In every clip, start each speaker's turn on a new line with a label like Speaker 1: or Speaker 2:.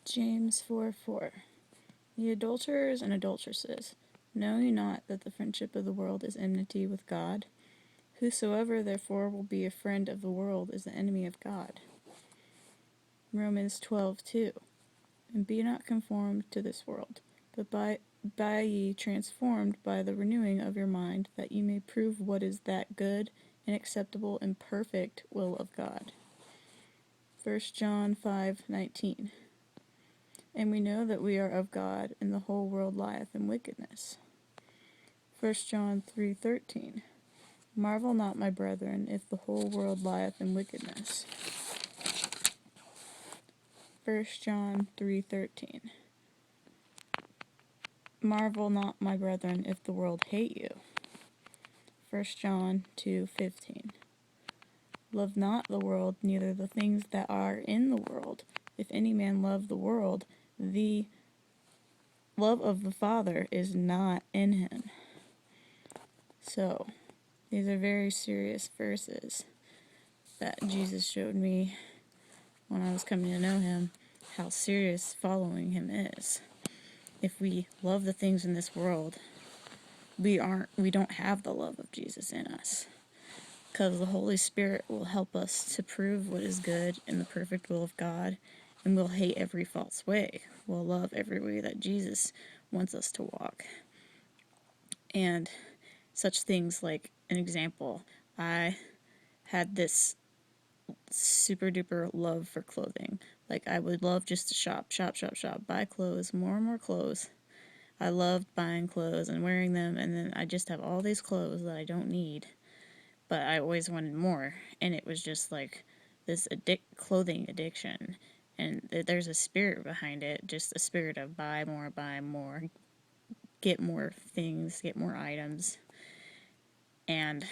Speaker 1: James 4:4. Ye adulterers and adulteresses, know ye not that the friendship of the world is enmity with God? Whosoever therefore will be a friend of the world is the enemy of God. Romans 12:2. And be not conformed to this world, but by ye transformed by the renewing of your mind, that ye may prove what is that good and acceptable and perfect will of God. 1 John 5:19. And we know that we are of God, and the whole world lieth in wickedness. 1 John 3:13. Marvel not, my brethren, if the whole world lieth in wickedness. 1 John 3:13. Marvel not, my brethren, if the world hate you. 1 John 2:15. Love not the world, neither the things that are in the world. If any man love the world, the love of the Father is not in him. So, these are very serious verses that Jesus showed me when I was coming to know him, how serious following him is. If we love the things in this world, we don't have the love of Jesus in us. Because the Holy Spirit will help us to prove what is good in the perfect will of God, and we'll hate every false way. We'll love every way that Jesus wants us to walk. And such things like, an example, I had this super duper love for clothing. Like, I would love just to shop, buy clothes, more and more clothes. I loved buying clothes and wearing them, and then I just have all these clothes that I don't need, but I always wanted more, and it was just like this clothing addiction, and there's a spirit behind it, just a spirit of buy more, get more things, get more items, and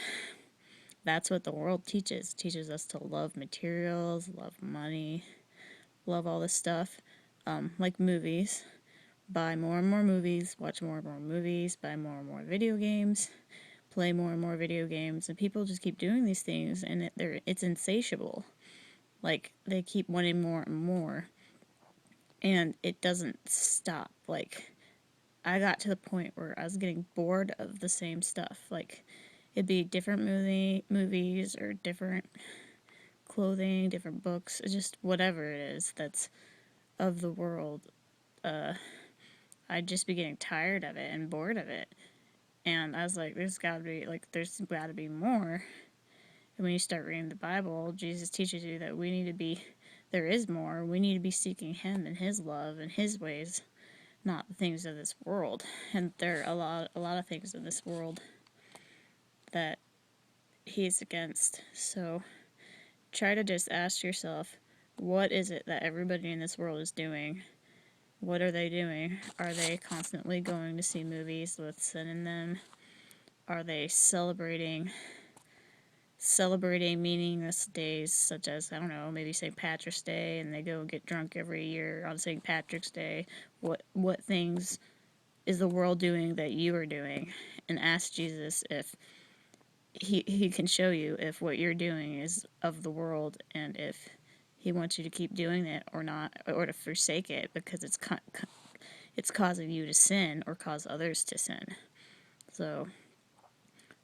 Speaker 1: that's what the world teaches us to love materials, love money, love all this stuff, like movies. Buy more and more movies, watch more and more movies, buy more and more video games, play more and more video games, and people just keep doing these things, and it's insatiable. Like, they keep wanting more and more, and it doesn't stop. Like, I got to the point where I was getting bored of the same stuff. Like, it'd be different movies or different clothing, different books, just whatever it is that's of the world. I'd just be getting tired of it and bored of it. And I was like, there's gotta be more. And when you start reading the Bible, Jesus teaches you that there is more. We need to be seeking him and his love and his ways, not the things of this world. And there are a lot of things in this world that he's against. So try to just ask yourself, what is it that everybody in this world is doing? What are they doing? Are they constantly going to see movies with sin in them? Are they celebrating meaningless days such as, I don't know, maybe St. Patrick's Day, and they go get drunk every year on St. Patrick's Day? What things is the world doing that you are doing? And ask Jesus if he can show you if what you're doing is of the world, and if he wants you to keep doing it or not, or to forsake it because it's causing you to sin or cause others to sin. So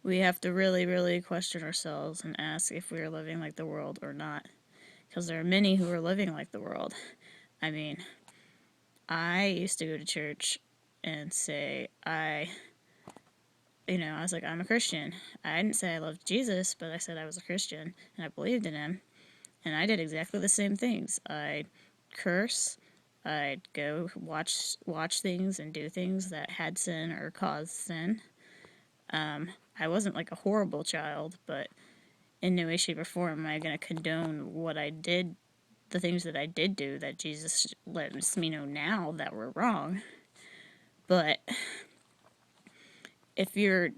Speaker 1: we have to really, really question ourselves and ask if we are living like the world or not, because there are many who are living like the world. I mean, I used to go to church and say I was like, I'm a Christian. I didn't say I loved Jesus, but I said I was a Christian and I believed in him. And I did exactly the same things. I'd curse. I'd go watch things and do things that had sin or caused sin. I wasn't like a horrible child, but in no way, shape, or form am I going to condone what I did, the things that I did do that Jesus lets me know now that were wrong. But if you're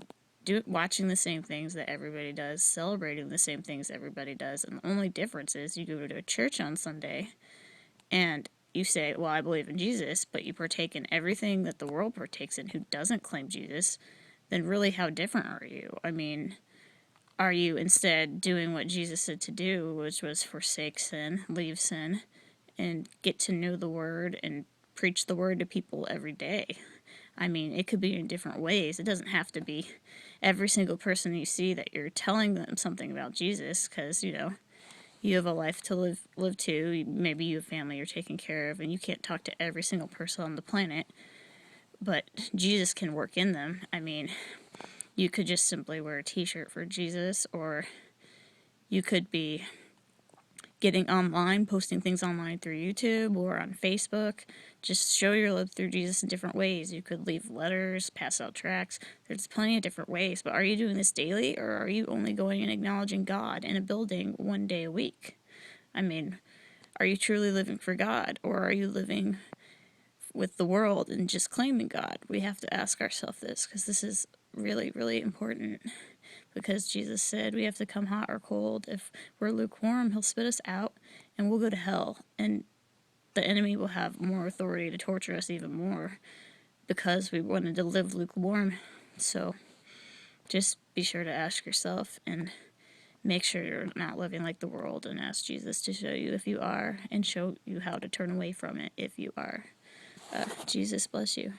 Speaker 1: watching the same things that everybody does, celebrating the same things everybody does, and the only difference is you go to a church on Sunday and you say, well, I believe in Jesus, but you partake in everything that the world partakes in who doesn't claim Jesus, then really how different are you? I mean, are you instead doing what Jesus said to do, which was forsake sin, leave sin, and get to know the Word and preach the Word to people every day. I mean, it could be in different ways. It doesn't have to be every single person you see that you're telling them something about Jesus, because, you have a life to live too. Maybe you have family you're taking care of, and you can't talk to every single person on the planet, but Jesus can work in them. I mean, you could just simply wear a t-shirt for Jesus, or you could be getting online, posting things online through YouTube or on Facebook. Just show your love through Jesus in different ways. You could leave letters, pass out tracts. There's plenty of different ways, but are you doing this daily, or are you only going and acknowledging God in a building one day a week? I mean, are you truly living for God, or are you living with the world and just claiming God? We have to ask ourselves this, because this is really, really important. Because Jesus said we have to come hot or cold. If we're lukewarm, he'll spit us out and we'll go to hell. And the enemy will have more authority to torture us even more because we wanted to live lukewarm. So just be sure to ask yourself and make sure you're not living like the world, and ask Jesus to show you if you are, and show you how to turn away from it if you are. Jesus bless you.